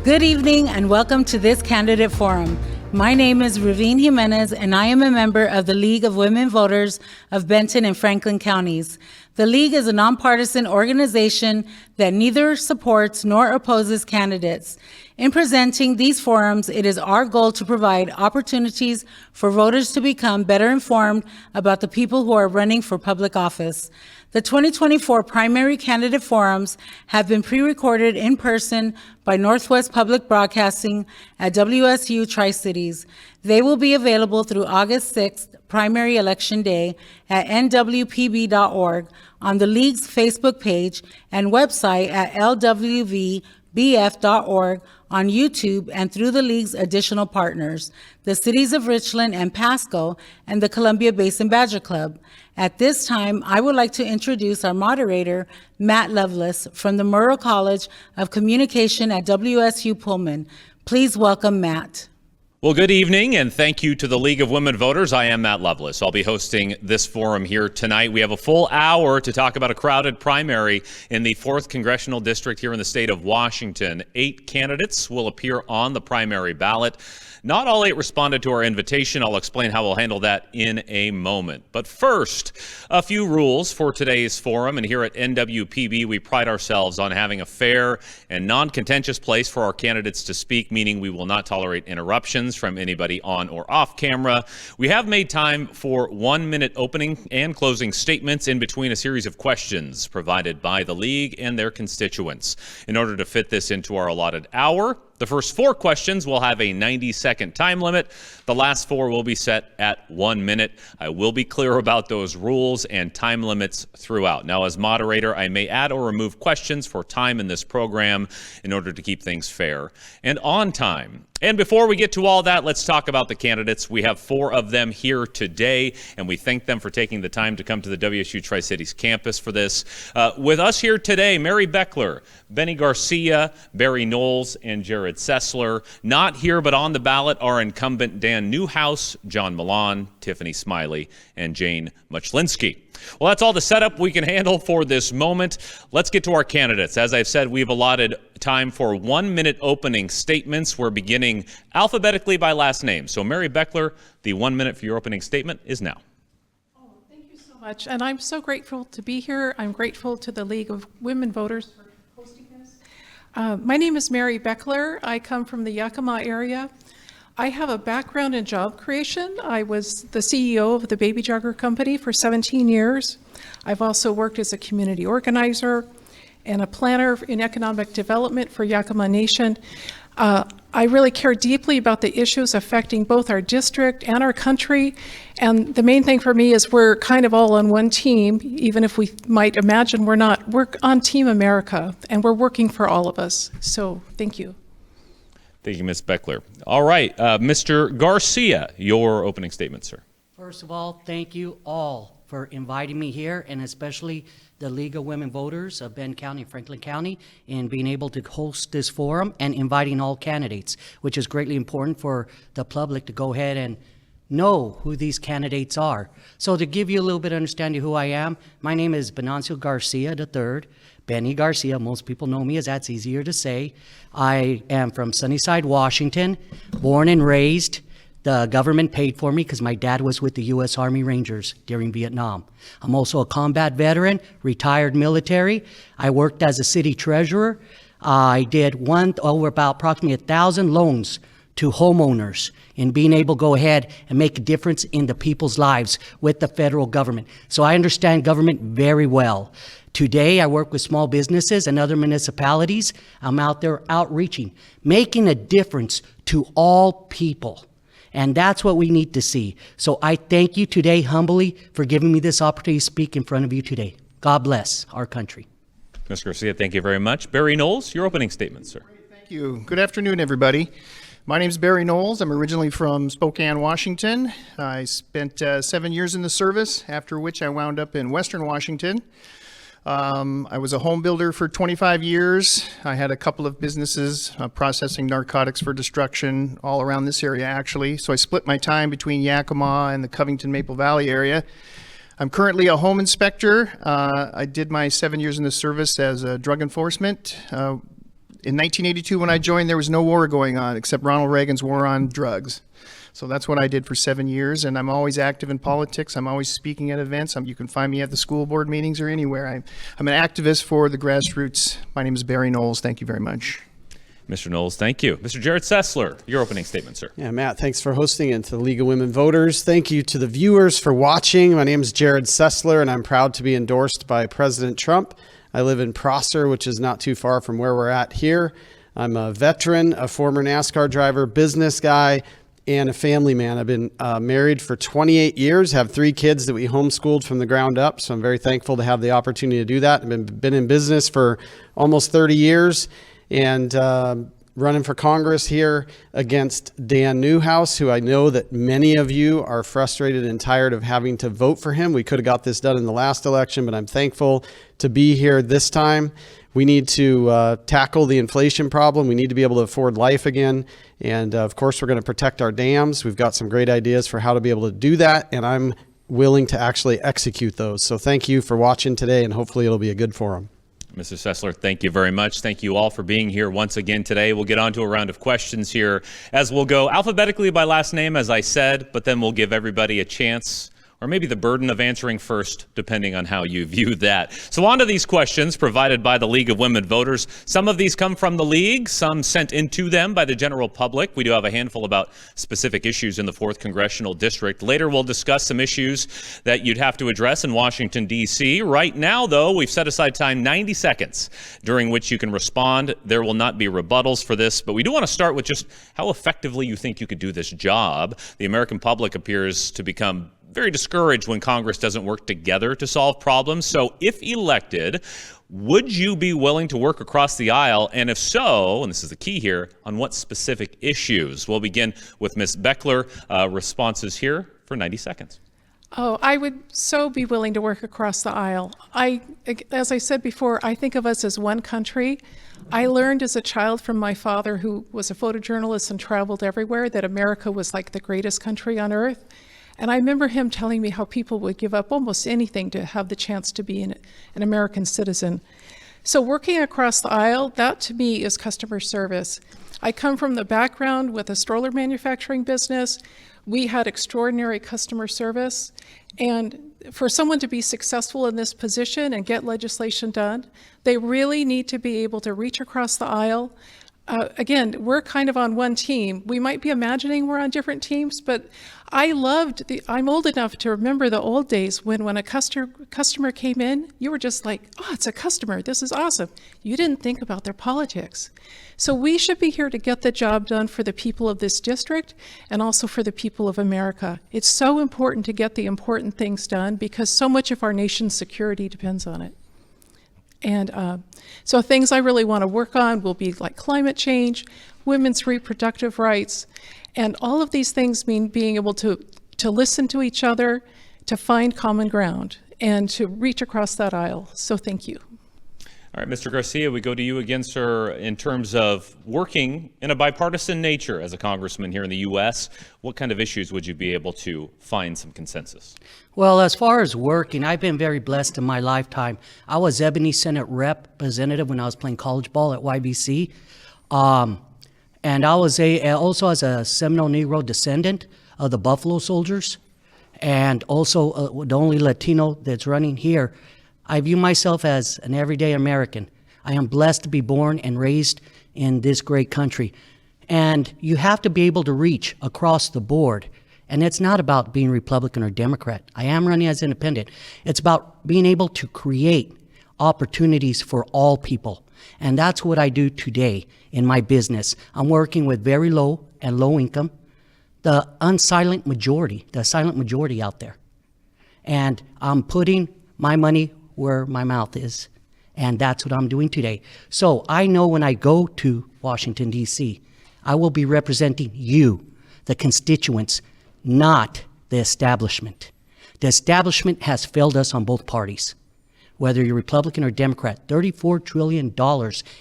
Good evening and welcome to this candidate forum. My name is Ravine Jimenez and I am a member of the League of Women Voters of Benton and Franklin counties. The League is a nonpartisan organization that neither supports nor opposes candidates. In presenting these forums, it is our goal to provide opportunities for voters to become better informed about the people who are running for public office. The 2024 primary candidate forums have been pre-recorded in person by Northwest Public Broadcasting at WSU Tri-Cities. They will be available through August 6th, primary election day, at nwpb.org, on the League's Facebook page and website at lwvbf.org, on YouTube, and through the League's additional partners, the cities of Richland and Pasco, and the Columbia Basin Badger Club. At this time, I would like to introduce our moderator, Matt Lovelace, from the Murrow College of Communication at WSU Pullman. Please welcome Matt. Well, good evening, and thank you to the League of Women Voters. I am Matt Lovelace. I'll be hosting this forum here tonight. We have a full hour to talk about a crowded primary in the 4th Congressional District here in the state of Washington. 8 candidates will appear on the primary ballot. Not all 8 responded to our invitation. I'll explain how we'll handle that in a moment. But first, a few rules for today's forum. And here at NWPB, we pride ourselves on having a fair and non-contentious place for our candidates to speak, meaning we will not tolerate interruptions from anybody on or off camera. We have made time for 1-minute opening and closing statements in between a series of questions provided by the League and their constituents. In order to fit this into our allotted hour, the first 4 questions will have a 90-second time limit. The last 4 will be set at 1 minute. I will be clear about those rules and time limits throughout. Now, as moderator, I may add or remove questions for time in this program in order to keep things fair and on time. And before we get to all that, let's talk about the candidates. We have 4 of them here today, and we thank them for taking the time to come to the WSU Tri-Cities campus for this. With us here today, Mary Beckler, Benny Garcia, Barry Knowles, and Jared Sessler. Not here but on the ballot are incumbent Dan Newhouse, John Milan, Tiffany Smiley, and Jane Muchlinski. Well, that's all the setup we can handle for this moment. Let's get to our candidates. As I've said, we've allotted time for 1-minute opening statements. We're beginning alphabetically by last name. So Mary Beckler, the 1 minute for your opening statement is now. Oh, thank you so much. And I'm so grateful to be here. I'm grateful to the League of Women Voters for hosting this. My name is Mary Beckler. I come from the Yakima area. I have a background in job creation. I was the CEO of the Baby Jogger Company for 17 years. I've also worked as a community organizer and a planner in economic development for Yakima Nation. I really care deeply about the issues affecting both our district and our country. And the main thing for me is we're kind of all on one team, even if we might imagine we're not. We're on Team America, and we're working for all of us. So thank you. Thank you, Ms. Beckler. All right, Mr. Garcia, your opening statement, sir. First of all, thank you all for inviting me here, and especially the League of Women Voters of Benton County and Franklin County in being able to host this forum and inviting all candidates, which is greatly important for the public to go ahead and know who these candidates are. So to give you a little bit of understanding who I am, my name is Venancio Garcia III. Benny Garcia, most people know me as that's easier to say. I am from Sunnyside, Washington, born and raised. The government paid for me because my dad was with the U.S. Army Rangers during Vietnam. I'm also a combat veteran, retired military. I worked as a city treasurer. I did approximately 1,000 loans to homeowners in being able to go ahead and make a difference in the people's lives with the federal government. So I understand government very well. Today, I work with small businesses and other municipalities. I'm out there outreaching, making a difference to all people. And that's what we need to see. So I thank you today humbly for giving me this opportunity to speak in front of you today. God bless our country. Mr. Garcia, thank you very much. Barry Knowles, your opening statement, sir. Great, thank you. Good afternoon, everybody. My name is Barry Knowles. I'm originally from Spokane, Washington. I spent 7 years in the service, after which I wound up in Western Washington. I was a home builder for 25 years. I had a couple of businesses processing narcotics for destruction all around this area, actually. So I split my time between Yakima and the Covington Maple Valley area. I'm currently a home inspector. I did my 7 years in the service as a drug enforcement. In 1982, when I joined, there was no war going on except Ronald Reagan's war on drugs. So that's what I did for 7 years, and I'm always active in politics. I'm always speaking at events. You can find me at the school board meetings or anywhere. I'm an activist for the grassroots. My name is Barry Knowles. Thank you very much. Mr. Knowles, thank you. Mr. Jared Sessler, your opening statement, sir. Yeah, Matt, thanks for hosting, and to the League of Women Voters. Thank you to the viewers for watching. My name is Jared Sessler, and I'm proud to be endorsed by President Trump. I live in Prosser, which is not too far from where we're at here. I'm a veteran, a former NASCAR driver, business guy, and a family man. I've been married for 28 years, have 3 kids that we homeschooled from the ground up, so I'm very thankful to have the opportunity to do that. I've been in business for almost 30 years, and running for Congress here against Dan Newhouse, who I know that many of you are frustrated and tired of having to vote for him. We could have got this done in the last election, but I'm thankful to be here this time. We need to tackle the inflation problem. We need to be able to afford life again. And of course, we're going to protect our dams. We've got some great ideas for how to be able to do that, and I'm willing to actually execute those. So thank you for watching today, and hopefully it'll be a good forum. Mr. Sessler, thank you very much. Thank you all for being here once again today. We'll get on to a round of questions here as we'll go alphabetically by last name, as I said, but then we'll give everybody a chance, or maybe the burden of answering first, depending on how you view that. So on to these questions provided by the League of Women Voters. Some of these come from the League, some sent into them by the general public. We do have a handful about specific issues in the 4th Congressional District. Later, we'll discuss some issues that you'd have to address in Washington, D.C. Right now, though, we've set aside time, 90 seconds, during which you can respond. There will not be rebuttals for this, but we do want to start with just how effectively you think you could do this job. The American public appears to become very discouraged when Congress doesn't work together to solve problems. So if elected, would you be willing to work across the aisle? And if so, and this is the key here, on what specific issues? We'll begin with Ms. Beckler. Responses here for 90 seconds. Oh, I would so be willing to work across the aisle. As I said before, I think of us as one country. I learned as a child from my father, who was a photojournalist and traveled everywhere, that America was like the greatest country on earth. And I remember him telling me how people would give up almost anything to have the chance to be an American citizen. So working across the aisle, that to me is customer service. I come from the background with a stroller manufacturing business. We had extraordinary customer service. And for someone to be successful in this position and get legislation done, they really need to be able to reach across the aisle. Again, we're kind of on one team. We might be imagining we're on different teams, but I'm old enough to remember the old days when a customer came in, you were just like, oh, it's a customer. This is awesome. You didn't think about their politics. So we should be here to get the job done for the people of this district and also for the people of America. It's so important to get the important things done because so much of our nation's security depends on it. And so things I really want to work on will be like climate change, women's reproductive rights, and all of these things mean being able to listen to each other, to find common ground, and to reach across that aisle. So thank you. All right, Mr. Garcia, we go to you again, sir. In terms of working in a bipartisan nature as a congressman here in the U.S., what kind of issues would you be able to find some consensus? Well, as far as working, I've been very blessed in my lifetime. I was Ebony Senate representative when I was playing college ball at YBC. And I was also as a Seminole Negro descendant of the Buffalo Soldiers, and also the only Latino that's running here. I view myself as an everyday American. I am blessed to be born and raised in this great country. And you have to be able to reach across the board. And it's not about being Republican or Democrat. I am running as independent. It's about being able to create opportunities for all people. And that's what I do today in my business. I'm working with very low and low income, the silent majority out there. And I'm putting my money where my mouth is. And that's what I'm doing today. So I know when I go to Washington, D.C., I will be representing you, the constituents, not the establishment. The establishment has failed us on both parties. Whether you're Republican or Democrat, $34 trillion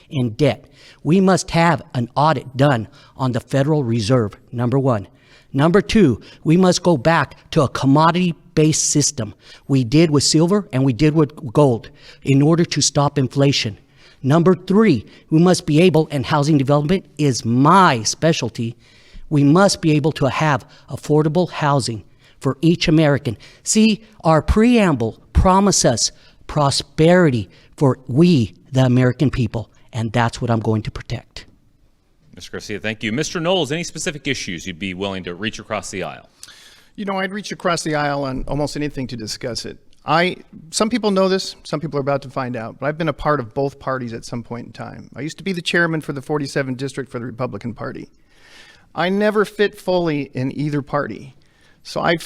in debt. We must have an audit done on the Federal Reserve, number one. Number two, we must go back to a commodity-based system. We did with silver and we did with gold in order to stop inflation. Number 3, we must be able, and housing development is my specialty, we must be able to have affordable housing for each American. See, our preamble promises us prosperity for we, the American people, and that's what I'm going to protect. Mr. Garcia, thank you. Mr. Knowles, any specific issues you'd be willing to reach across the aisle? You know, I'd reach across the aisle on almost anything to discuss it. Some people know this, some people are about to find out, but I've been a part of both parties at some point in time. I used to be the chairman for the 47th District for the Republican Party. I never fit fully in either party. So I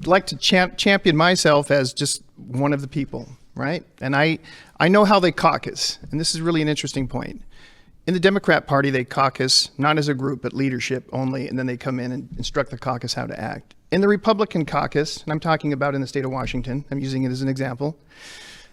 like to champion myself as just one of the people, right? And I know how they caucus, and this is really an interesting point. In the Democrat Party, they caucus not as a group, but leadership only, and then they come in and instruct the caucus how to act. In the Republican caucus, and I'm talking about in the state of Washington, I'm using it as an example,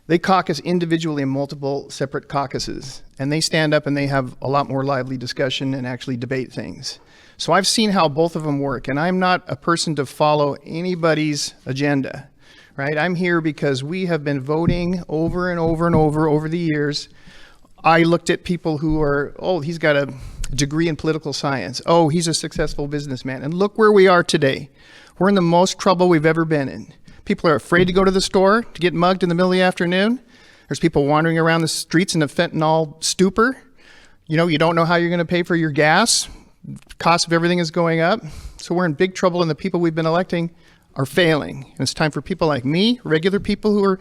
they caucus individually in multiple separate caucuses, and they stand up and they have a lot more lively discussion and actually debate things. So I've seen how both of them work, and I'm not a person to follow anybody's agenda, right? I'm here because we have been voting over and over and over the years. I looked at people who are, oh, he's got a degree in political science. Oh, he's a successful businessman. And look where we are today. We're in the most trouble we've ever been in. People are afraid to go to the store to get mugged in the middle of the afternoon. There's people wandering around the streets in a fentanyl stupor. You know, you don't know how you're going to pay for your gas. Cost of everything is going up. So we're in big trouble, and the people we've been electing are failing. And it's time for people like me, regular people who are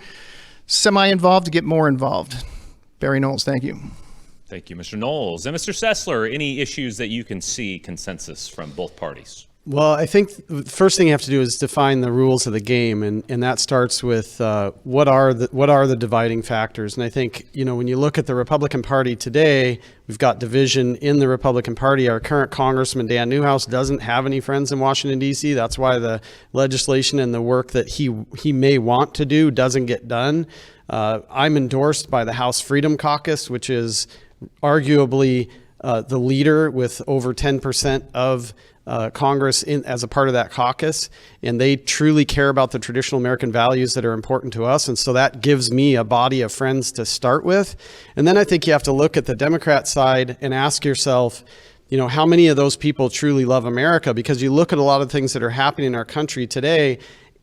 semi-involved, to get more involved. Barry Knowles, thank you. Thank you, Mr. Knowles. And Mr. Sessler, any issues that you can see consensus from both parties? Well, I think the first thing you have to do is define the rules of the game, and that starts with what are the dividing factors. And I think, you know, when you look at the Republican Party today, we've got division in the Republican Party. Our current Congressman Dan Newhouse doesn't have any friends in Washington, D.C. That's why the legislation and the work that he may want to do doesn't get done. I'm endorsed by the House Freedom Caucus, which is arguably the leader with over 10% of Congress as a part of that caucus, and they truly care about the traditional American values that are important to us. And so that gives me a body of friends to start with. And then I think you have to look at the Democrat side and ask yourself, you know, how many of those people truly love America? Because you look at a lot of things that are happening in our country today,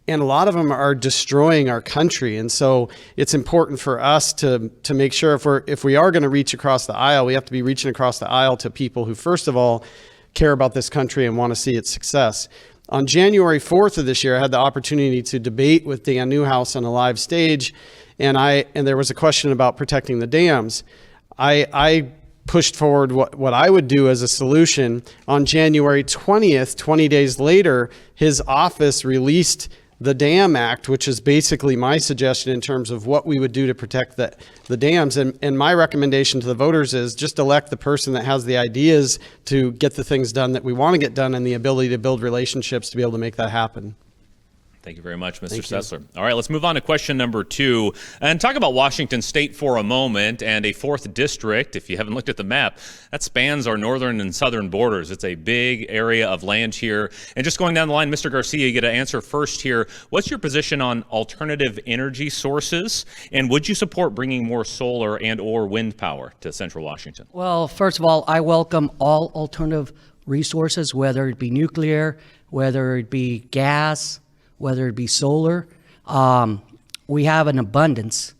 and a lot of them are destroying our country. And so it's important for us to make sure if we are going to reach across the aisle, we have to be reaching across the aisle to people who, first of all, care about this country and want to see its success. On January 4th of this year, I had the opportunity to debate with Dan Newhouse on a live stage, and there was a question about protecting the dams. I pushed forward what I would do as a solution. On January 20th, 20 days later, his office released the Dam Act, which is basically my suggestion in terms of what we would do to protect the dams. And my recommendation to the voters is just elect the person that has the ideas to get the things done that we want to get done and the ability to build relationships to be able to make that happen. Thank you very much, Mr. Sessler. All right, let's move on to question number 2 and talk about Washington State for a moment and a 4th district. If you haven't looked at the map, that spans our northern and southern borders. It's a big area of land here. And just going down the line, Mr. Garcia, you get to answer first here. What's your position on alternative energy sources? And would you support bringing more solar and or wind power to central Washington? Well, first of all, I welcome all alternative resources, whether it be nuclear, whether it be gas, whether it be solar. We have an abundance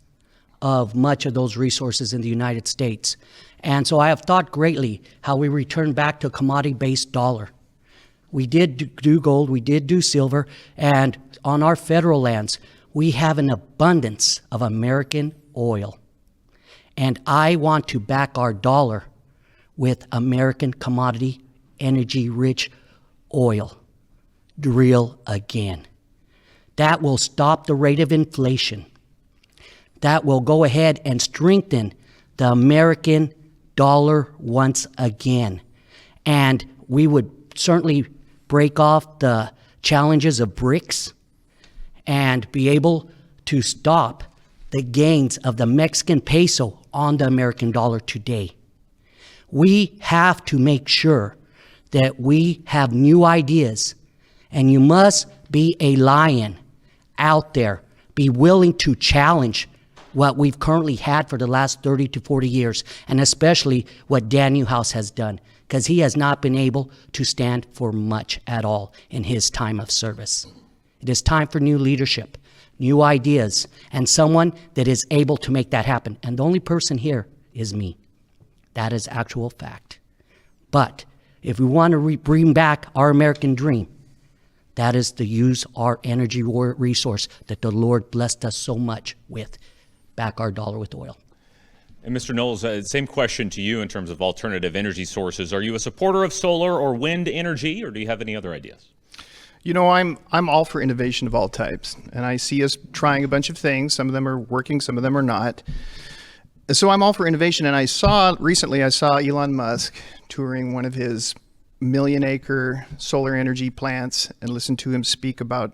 of much of those resources in the United States. And so I have thought greatly how we return back to a commodity-based dollar. We did do gold, we did do silver, and on our federal lands, we have an abundance of American oil. And I want to back our dollar with American commodity, energy-rich oil, real again. That will stop the rate of inflation. That will go ahead and strengthen the American dollar once again. And we would certainly break off the challenges of BRICS and be able to stop the gains of the Mexican peso on the American dollar today. We have to make sure that we have new ideas, and you must be a lion out there, be willing to challenge what we've currently had for the last 30 to 40 years, and especially what Dan Newhouse has done, because he has not been able to stand for much at all in his time of service. It is time for new leadership, new ideas, and someone that is able to make that happen. And the only person here is me. That is actual fact. But if we want to bring back our American dream, that is to use our energy resource that the Lord blessed us so much with, back our dollar with oil. And Mr. Knowles, same question to you in terms of alternative energy sources. Are you a supporter of solar or wind energy, or do you have any other ideas? You know, I'm all for innovation of all types, and I see us trying a bunch of things. Some of them are working, some of them are not. So I'm all for innovation, and recently I saw Elon Musk touring one of his million-acre solar energy plants and listened to him speak about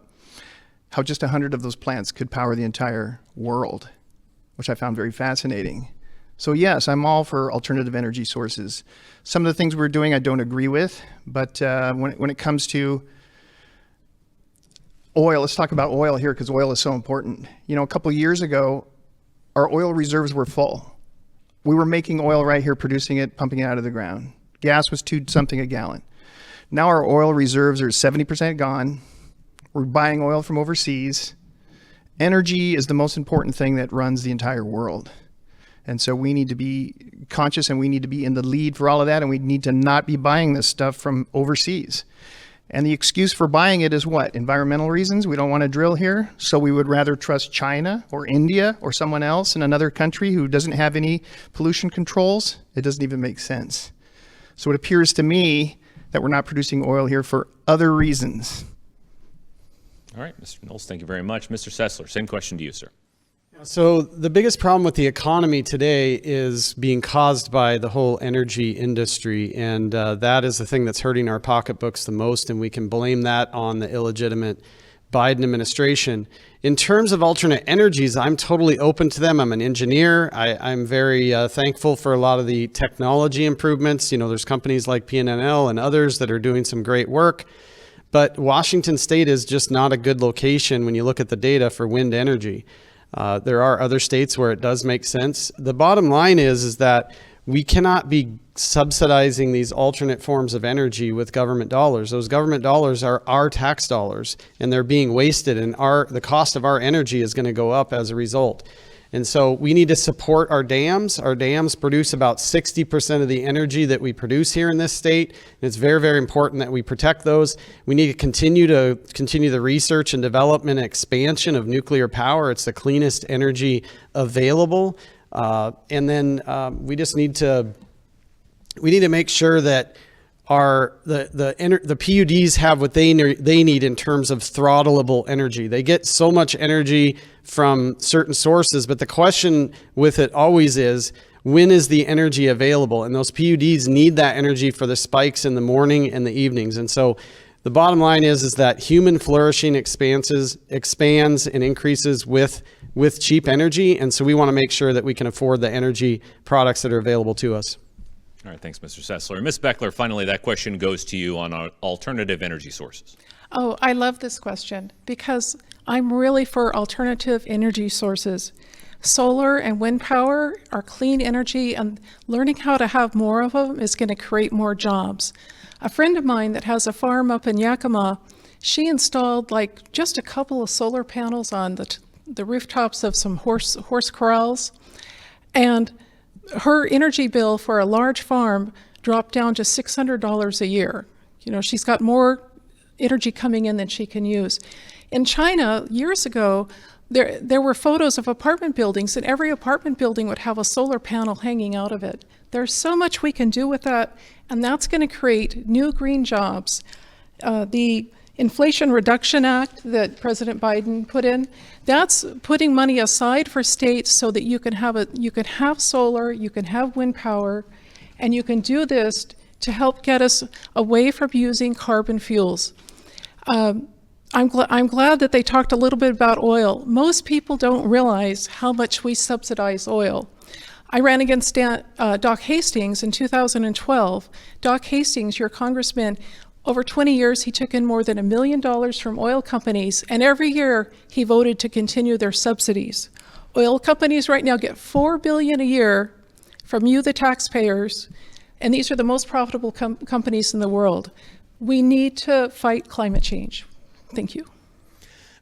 how just 100 of those plants could power the entire world, which I found very fascinating. So yes, I'm all for alternative energy sources. Some of the things we're doing I don't agree with, but when it comes to oil, let's talk about oil here because oil is so important. You know, a couple of years ago, our oil reserves were full. We were making oil right here, producing it, pumping it out of the ground. Gas was $2 a gallon. Now our oil reserves are 70% gone. We're buying oil from overseas. Energy is the most important thing that runs the entire world. And so we need to be conscious and we need to be in the lead for all of that, and we need to not be buying this stuff from overseas. And the excuse for buying it is what? Environmental reasons. We don't want to drill here, so we would rather trust China or India or someone else in another country who doesn't have any pollution controls. It doesn't even make sense. So it appears to me that we're not producing oil here for other reasons. All right, Mr. Knowles, thank you very much. Mr. Sessler, same question to you, sir. So the biggest problem with the economy today is being caused by the whole energy industry, and that is the thing that's hurting our pocketbooks the most, and we can blame that on the illegitimate Biden administration. In terms of alternate energies, I'm totally open to them. I'm an engineer. I'm very thankful for a lot of the technology improvements. You know, there's companies like PNNL and others that are doing some great work. But Washington State is just not a good location when you look at the data for wind energy. There are other states where it does make sense. The bottom line is that we cannot be subsidizing these alternate forms of energy with government dollars. Those government dollars are our tax dollars, and they're being wasted, and the cost of our energy is going to go up as a result. And so we need to support our dams. Our dams produce about 60% of the energy that we produce here in this state. And it's very, very important that we protect those. We need to continue the research and development and expansion of nuclear power. It's the cleanest energy available. And then we just need to make sure that the PUDs have what they need in terms of throttleable energy. They get so much energy from certain sources, but the question with it always is, when is the energy available? And those PUDs need that energy for the spikes in the morning and the evenings. And so the bottom line is that human flourishing expands and increases with cheap energy. And so we want to make sure that we can afford the energy products that are available to us. All right, thanks, Mr. Sessler. Ms. Beckler, finally, that question goes to you on alternative energy sources. Oh, I love this question because I'm really for alternative energy sources. Solar and wind power are clean energy, and learning how to have more of them is going to create more jobs. A friend of mine that has a farm up in Yakima, she installed like just a couple of solar panels on the rooftops of some horse corrals, and her energy bill for a large farm dropped down to $600 a year. You know, she's got more energy coming in than she can use. In China, years ago, there were photos of apartment buildings, and every apartment building would have a solar panel hanging out of it. There's so much we can do with that, and that's going to create new green jobs. The Inflation Reduction Act that President Biden put in, that's putting money aside for states so that you can have solar, you can have wind power, and you can do this to help get us away from using carbon fuels. I'm glad that they talked a little bit about oil. Most people don't realize how much we subsidize oil. I ran against Doc Hastings in 2012. Doc Hastings, your congressman, over 20 years, he took in more than $1 million from oil companies, and every year he voted to continue their subsidies. Oil companies right now get $4 billion a year from you, the taxpayers, and these are the most profitable companies in the world. We need to fight climate change. Thank you.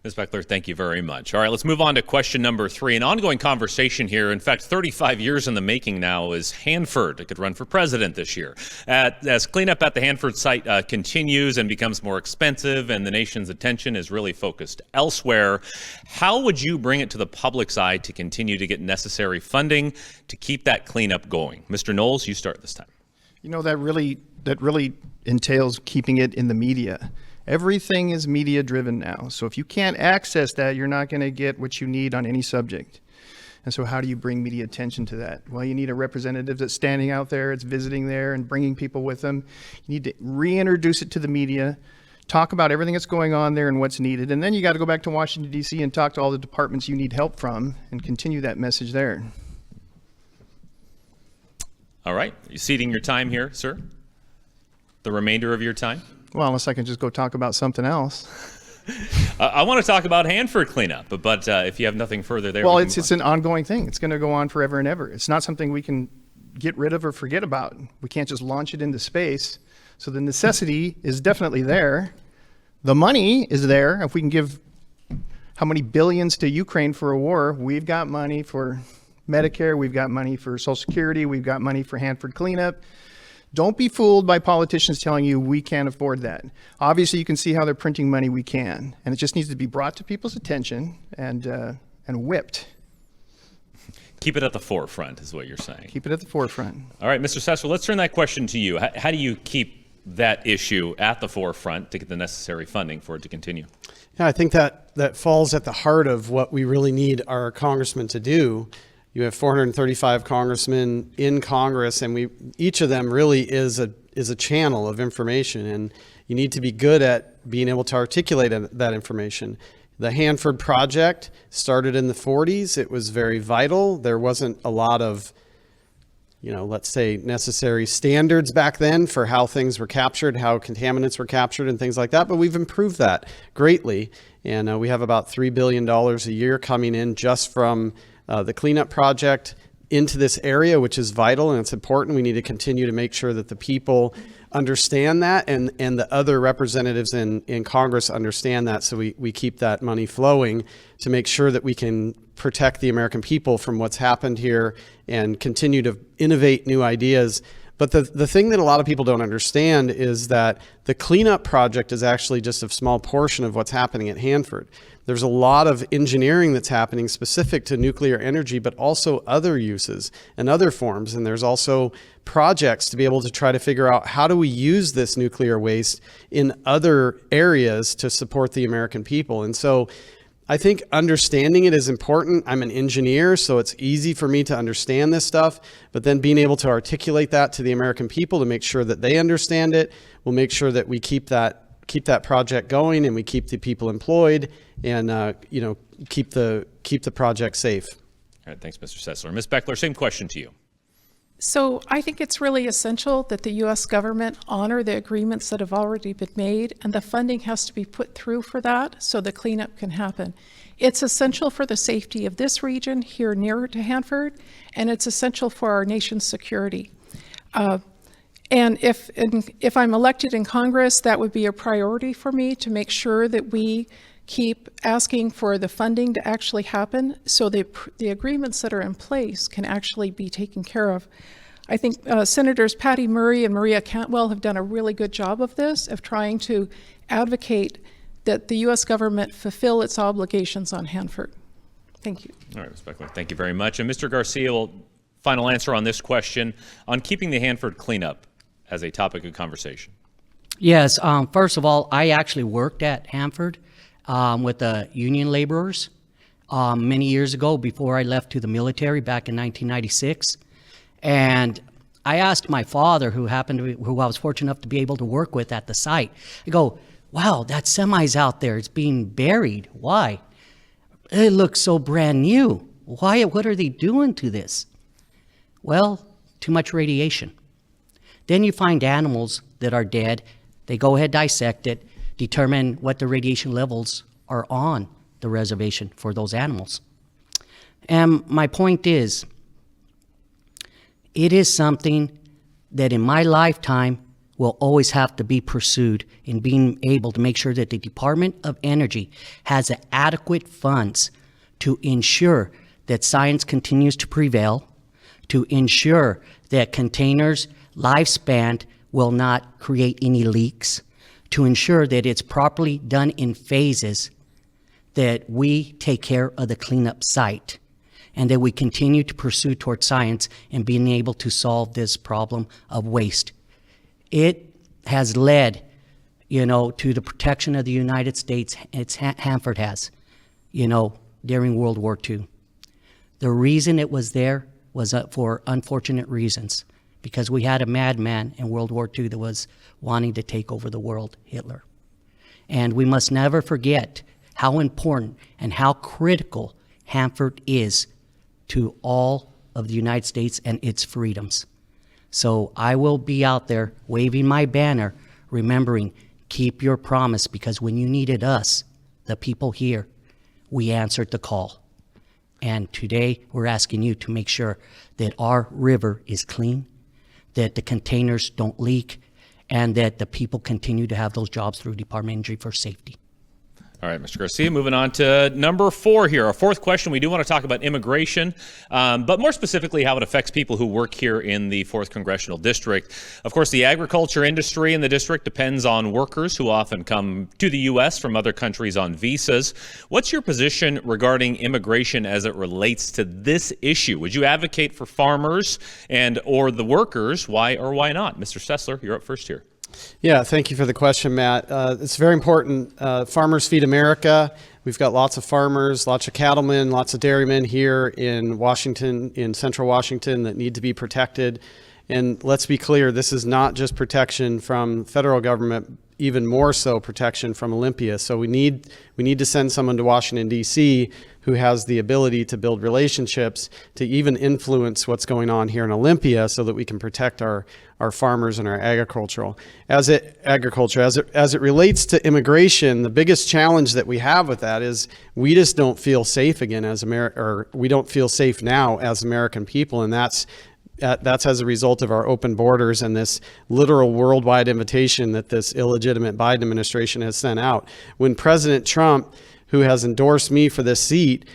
Ms. Beckler, thank you very much. All right, let's move on to question number 3. An ongoing conversation here, in fact, 35 years in the making now, is Hanford. It could run for president this year. As cleanup at the Hanford site continues and becomes more expensive and the nation's attention is really focused elsewhere, how would you bring it to the public's eye to continue to get necessary funding to keep that cleanup going? Mr. Knowles, you start this time. You know, that really entails keeping it in the media. Everything is media driven now. So if you can't access that, you're not going to get what you need on any subject. And so how do you bring media attention to that? Well, you need a representative that's standing out there, it's visiting there and bringing people with them. You need to reintroduce it to the media, talk about everything that's going on there and what's needed. And then you got to go back to Washington, D.C. and talk to all the departments you need help from and continue that message there. All right, you ceding your time here, sir? The remainder of your time? Well, unless I can just go talk about something else. I want to talk about Hanford cleanup, but if you have nothing further there. Well, it's an ongoing thing. It's going to go on forever and ever. It's not something we can get rid of or forget about. We can't just launch it into space. So the necessity is definitely there. The money is there. If we can give how many billions to Ukraine for a war, we've got money for Medicare, we've got money for Social Security, we've got money for Hanford cleanup. Don't be fooled by politicians telling you we can't afford that. Obviously, you can see how they're printing money, we can. And it just needs to be brought to people's attention and whipped. Keep it at the forefront is what you're saying. Keep it at the forefront. All right, Mr. Sessler, let's turn that question to you. How do you keep that issue at the forefront to get the necessary funding for it to continue? Yeah, I think that falls at the heart of what we really need our congressmen to do. You have 435 congressmen in Congress, and each of them really is a channel of information, and you need to be good at being able to articulate that information. The Hanford project started in the 40s. It was very vital. There wasn't a lot of, let's say, necessary standards back then for how things were captured, how contaminants were captured and things like that, but we've improved that greatly. And we have about $3 billion a year coming in just from the cleanup project into this area, which is vital and it's important. We need to continue to make sure that the people understand that and the other representatives in Congress understand that, so we keep that money flowing to make sure that we can protect the American people from what's happened here and continue to innovate new ideas. But the thing that a lot of people don't understand is that the cleanup project is actually just a small portion of what's happening at Hanford. There's a lot of engineering that's happening specific to nuclear energy, but also other uses and other forms. And there's also projects to be able to try to figure out how do we use this nuclear waste in other areas to support the American people. And so I think understanding it is important. I'm an engineer, so it's easy for me to understand this stuff, but then being able to articulate that to the American people to make sure that they understand it will make sure that we keep that project going and we keep the people employed and keep the project safe. All right, thanks, Mr. Sessler. Ms. Beckler, same question to you. So I think it's really essential that the U.S. government honor the agreements that have already been made, and the funding has to be put through for that so the cleanup can happen. It's essential for the safety of this region here nearer to Hanford, and it's essential for our nation's security. And if I'm elected in Congress, that would be a priority for me to make sure that we keep asking for the funding to actually happen so the agreements that are in place can actually be taken care of. I think Senators Patty Murray and Maria Cantwell have done a really good job of this, of trying to advocate that the U.S. government fulfill its obligations on Hanford. Thank you. All right, Ms. Beckler, thank you very much. And Mr. Garcia, final answer on this question on keeping the Hanford cleanup as a topic of conversation. Yes, first of all, I actually worked at Hanford with the union laborers many years ago before I left to the military back in 1996. And I asked my father, who I was fortunate enough to be able to work with at the site, I go, wow, that semi's out there, it's being buried. Why? It looks so brand new. Why? What are they doing to this? Well, too much radiation. Then you find animals that are dead. They go ahead, dissect it, determine what the radiation levels are on the reservation for those animals. And my point is, it is something that in my lifetime will always have to be pursued in being able to make sure that the Department of Energy has adequate funds to ensure that science continues to prevail, to ensure that containers' lifespan will not create any leaks, to ensure that it's properly done in phases, that we take care of the cleanup site, and that we continue to pursue towards science and being able to solve this problem of waste. It has led, to the protection of the United States. Hanford has, during World War II. The reason it was there was for unfortunate reasons, because we had a madman in World War II that was wanting to take over the world, Hitler. And we must never forget how important and how critical Hanford is to all of the United States and its freedoms. So I will be out there waving my banner, remembering, keep your promise, because when you needed us, the people here, we answered the call. And today we're asking you to make sure that our river is clean, that the containers don't leak, and that the people continue to have those jobs through Department of Energy for safety. All right, Mr. Garcia, moving on to number 4 here. Our fourth question, we do want to talk about immigration, but more specifically how it affects people who work here in the 4th Congressional District. Of course, the agriculture industry in the district depends on workers who often come to the U.S. from other countries on visas. What's your position regarding immigration as it relates to this issue? Would you advocate for farmers or the workers? Why or why not? Mr. Sessler, you're up first here. Yeah, thank you for the question, Matt. It's very important. Farmers feed America. We've got lots of farmers, lots of cattlemen, lots of dairymen here in Washington, in central Washington, that need to be protected. And let's be clear, this is not just protection from federal government, even more so protection from Olympia. So we need to send someone to Washington, D.C. who has the ability to build relationships, to even influence what's going on here in Olympia, so that we can protect our farmers and our agriculture. As it relates to immigration, the biggest challenge that we have with that is we just don't feel safe again we don't feel safe now as American people, and that's as a result of our open borders and this literal worldwide invitation that this illegitimate Biden administration has sent out. When President Trump, who has endorsed me for this seat,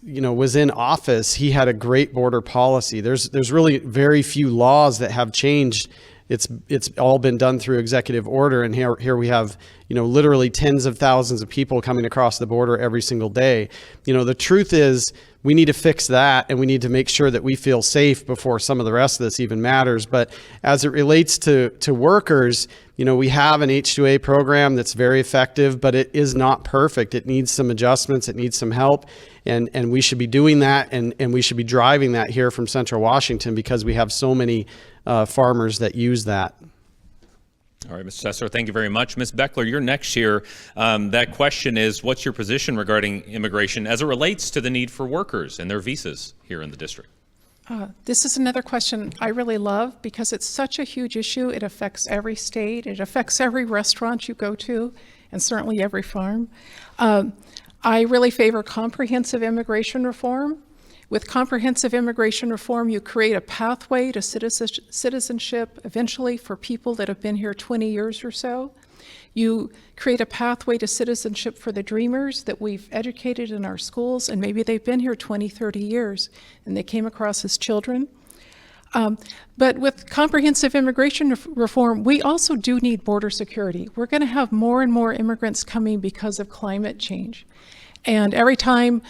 was in office, he had a great border policy. There's really very few laws that have changed. It's all been done through executive order, and here we have literally tens of thousands of people coming across the border every single day. The truth is, we need to fix that, and we need to make sure that we feel safe before some of the rest of this even matters. But as it relates to workers, we have an H-2A program that's very effective, but it is not perfect. It needs some adjustments. It needs some help. And we should be doing that, and we should be driving that here from Central Washington, because we have so many farmers that use that. All right, Mr. Sessler, thank you very much. Ms. Beckler, you're next here. That question is, what's your position regarding immigration as it relates to the need for workers and their visas here in the district? This is another question I really love, because it's such a huge issue. It affects every state. It affects every restaurant you go to, and certainly every farm. I really favor comprehensive immigration reform. With comprehensive immigration reform, you create a pathway to citizenship eventually for people that have been here 20 years or so. You create a pathway to citizenship for the dreamers that we've educated in our schools, and maybe they've been here 20, 30 years, and they came across as children. But with comprehensive immigration reform, we also do need border security. We're going to have more and more immigrants coming because of climate change. And every time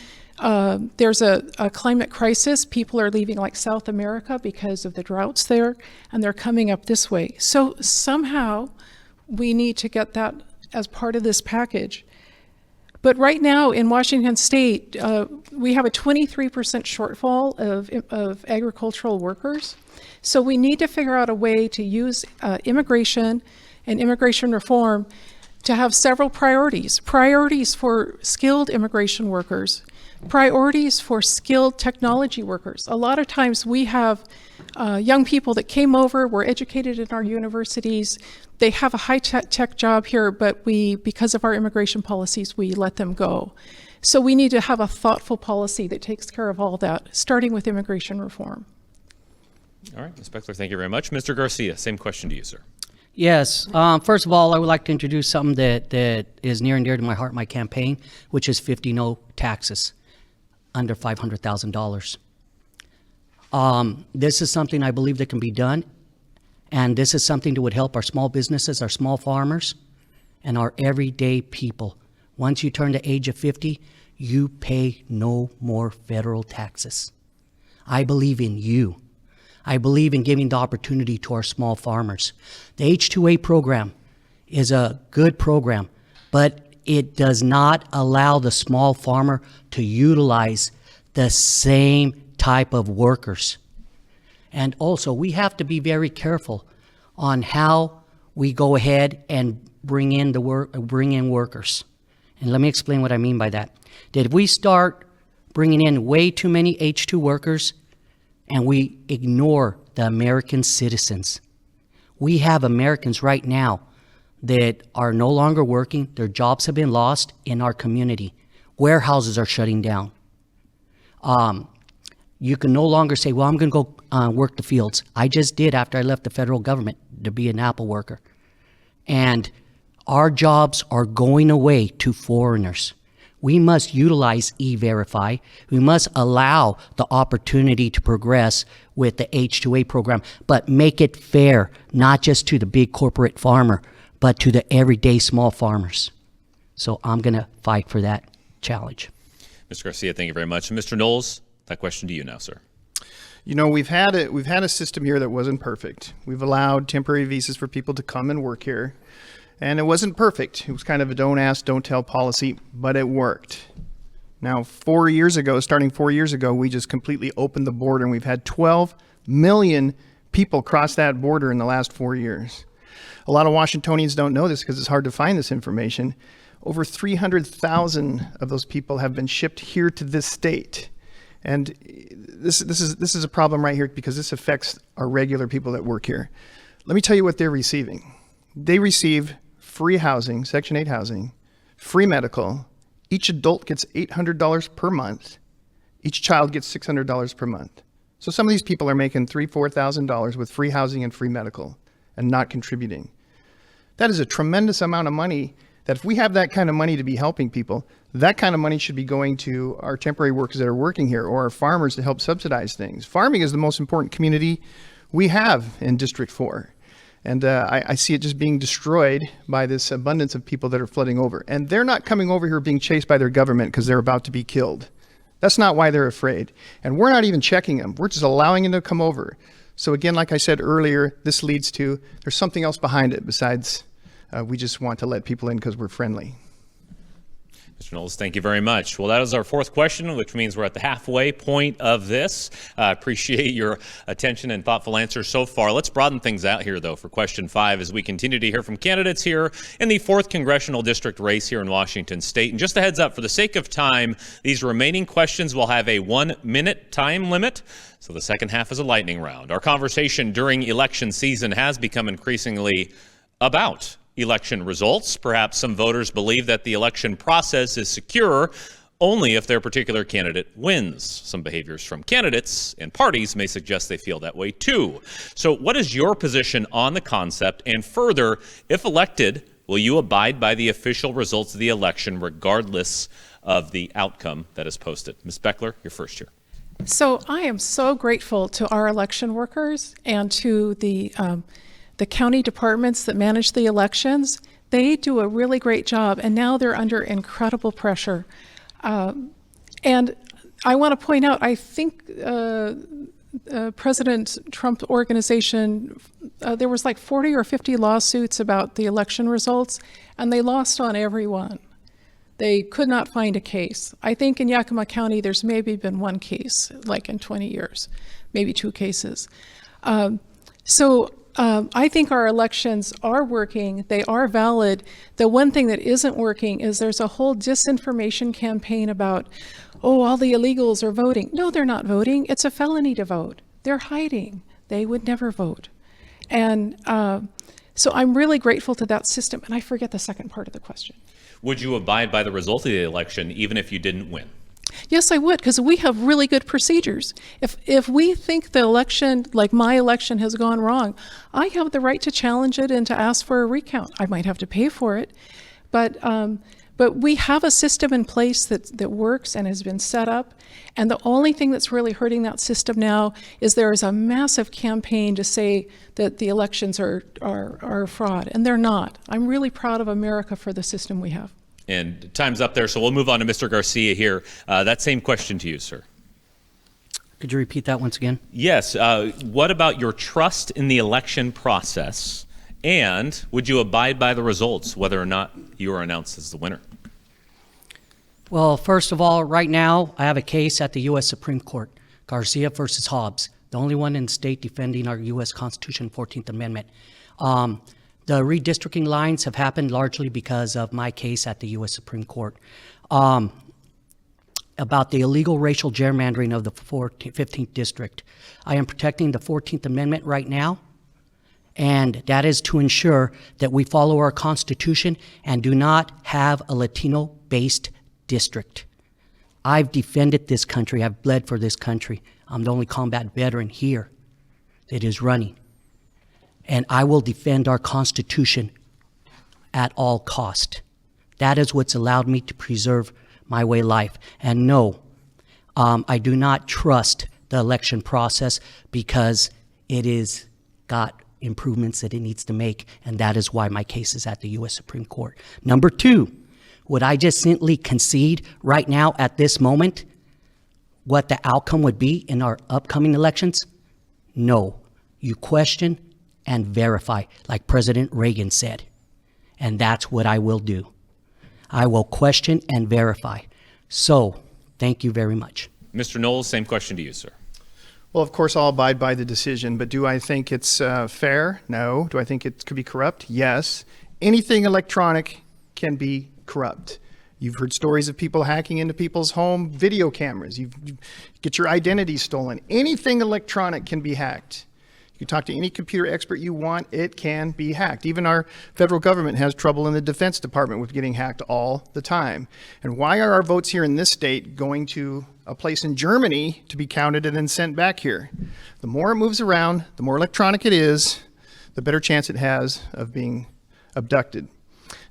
there's a climate crisis, people are leaving like South America because of the droughts there, and they're coming up this way. So somehow we need to get that as part of this package. But right now in Washington State, we have a 23% shortfall of agricultural workers. So we need to figure out a way to use immigration and immigration reform to have several priorities. Priorities for skilled immigration workers, priorities for skilled technology workers. A lot of times we have young people that came over, were educated in our universities, they have a high-tech job here, but because of our immigration policies, we let them go. So we need to have a thoughtful policy that takes care of all that, starting with immigration reform. All right, Ms. Beckler, thank you very much. Mr. Garcia, same question to you, sir. Yes. First of all, I would like to introduce something that is near and dear to my heart, my campaign, which is 50 no taxes under $500,000. This is something I believe that can be done, and this is something that would help our small businesses, our small farmers, and our everyday people. Once you turn the age of 50, you pay no more federal taxes. I believe in you. I believe in giving the opportunity to our small farmers. The H-2A program is a good program, but it does not allow the small farmer to utilize the same type of workers. And also, we have to be very careful on how we go ahead and bring in workers. And let me explain what I mean by that. That if we start bringing in way too many H-2 workers, and we ignore the American citizens. We have Americans right now that are no longer working. Their jobs have been lost in our community. Warehouses are shutting down. You can no longer say, well, I'm going to go work the fields. I just did after I left the federal government to be an Apple worker. And our jobs are going away to foreigners. We must utilize E-Verify. We must allow the opportunity to progress with the H-2A program, but make it fair, not just to the big corporate farmer, but to the everyday small farmers. So I'm going to fight for that challenge. Mr. Garcia, thank you very much. And Mr. Knowles, that question to you now, sir. You know, we've had a system here that wasn't perfect. We've allowed temporary visas for people to come and work here. And it wasn't perfect. It was kind of a don't ask, don't tell policy, but it worked. Now, starting 4 years ago, we just completely opened the border, and we've had 12 million people cross that border in the last 4 years. A lot of Washingtonians don't know this because it's hard to find this information. Over 300,000 of those people have been shipped here to this state. And this is a problem right here because this affects our regular people that work here. Let me tell you what they're receiving. They receive free housing, Section 8 housing, free medical. Each adult gets $800 per month. Each child gets $600 per month. So some of these people are making $3,000, $4,000 with free housing and free medical and not contributing. That is a tremendous amount of money that if we have that kind of money to be helping people, that kind of money should be going to our temporary workers that are working here or our farmers to help subsidize things. Farming is the most important community we have in District 4. And I see it just being destroyed by this abundance of people that are flooding over. And they're not coming over here being chased by their government because they're about to be killed. That's not why they're afraid. And we're not even checking them. We're just allowing them to come over. So again, like I said earlier, this leads to, there's something else behind it besides we just want to let people in because we're friendly. Mr. Knowles, thank you very much. Well, that is our fourth question, which means we're at the halfway point of this. Appreciate your attention and thoughtful answers so far. Let's broaden things out here, though, for question 5 as we continue to hear from candidates here in the 4th Congressional District race here in Washington State. And just a heads up, for the sake of time, these remaining questions will have a 1-minute time limit. So the second half is a lightning round. Our conversation during election season has become increasingly about election results. Perhaps some voters believe that the election process is secure only if their particular candidate wins. Some behaviors from candidates and parties may suggest they feel that way too. So what is your position on the concept? And further, if elected, will you abide by the official results of the election regardless of the outcome that is posted? Ms. Beckler, you're first here. So I am so grateful to our election workers and to the county departments that manage the elections. They do a really great job, and now they're under incredible pressure. And I want to point out, I think President Trump's organization, there was like 40 or 50 lawsuits about the election results, and they lost on every one. They could not find a case. I think in Yakima County, there's maybe been one case, like in 20 years, maybe 2 cases. I think our elections are working. They are valid. The one thing that isn't working is there's a whole disinformation campaign about, oh, all the illegals are voting. No, they're not voting. It's a felony to vote. They're hiding. They would never vote. And So I'm really grateful to that system, and I forget the second part of the question. Would you abide by the result of the election even if you didn't win? Yes, I would, because we have really good procedures. If we think the election, like my election, has gone wrong, I have the right to challenge it and to ask for a recount. I might have to pay for it, but we have a system in place that works and has been set up. And the only thing that's really hurting that system now is there is a massive campaign to say that the elections are a fraud, and they're not. I'm really proud of America for the system we have. And time's up there, so we'll move on to Mr. Garcia here. That same question to you, sir. Could you repeat that once again? Yes. What about your trust in the election process? And would you abide by the results, whether or not you are announced as the winner? Well, first of all, right now, I have a case at the U.S. Supreme Court, Garcia versus Hobbs, the only one in the state defending our U.S. Constitution, 14th Amendment. The redistricting lines have happened largely because of my case at the U.S. Supreme Court. About the illegal racial gerrymandering of the 15th District. I am protecting the 14th Amendment right now, and that is to ensure that we follow our Constitution and do not have a Latino-based district. I've defended this country. I've bled for this country. I'm the only combat veteran here that is running. And I will defend our Constitution at all cost. That is what's allowed me to preserve my way of life. And no, I do not trust the election process because it is got improvements that it needs to make, and that is why my case is at the U.S. Supreme Court. Number two, would I just simply concede right now at this moment what the outcome would be in our upcoming elections? No. You question and verify, like President Reagan said. And that's what I will do. I will question and verify. So, thank you very much. Mr. Knowles, same question to you, sir. Well, of course, I'll abide by the decision, but do I think it's fair? No. Do I think it could be corrupt? Yes. Anything electronic can be corrupt. You've heard stories of people hacking into people's home video cameras. You get your identity stolen. Anything electronic can be hacked. You talk to any computer expert you want, it can be hacked. Even our federal government has trouble in the Defense Department with getting hacked all the time. And why are our votes here in this state going to a place in Germany to be counted and then sent back here? The more it moves around, the more electronic it is, the better chance it has of being abducted.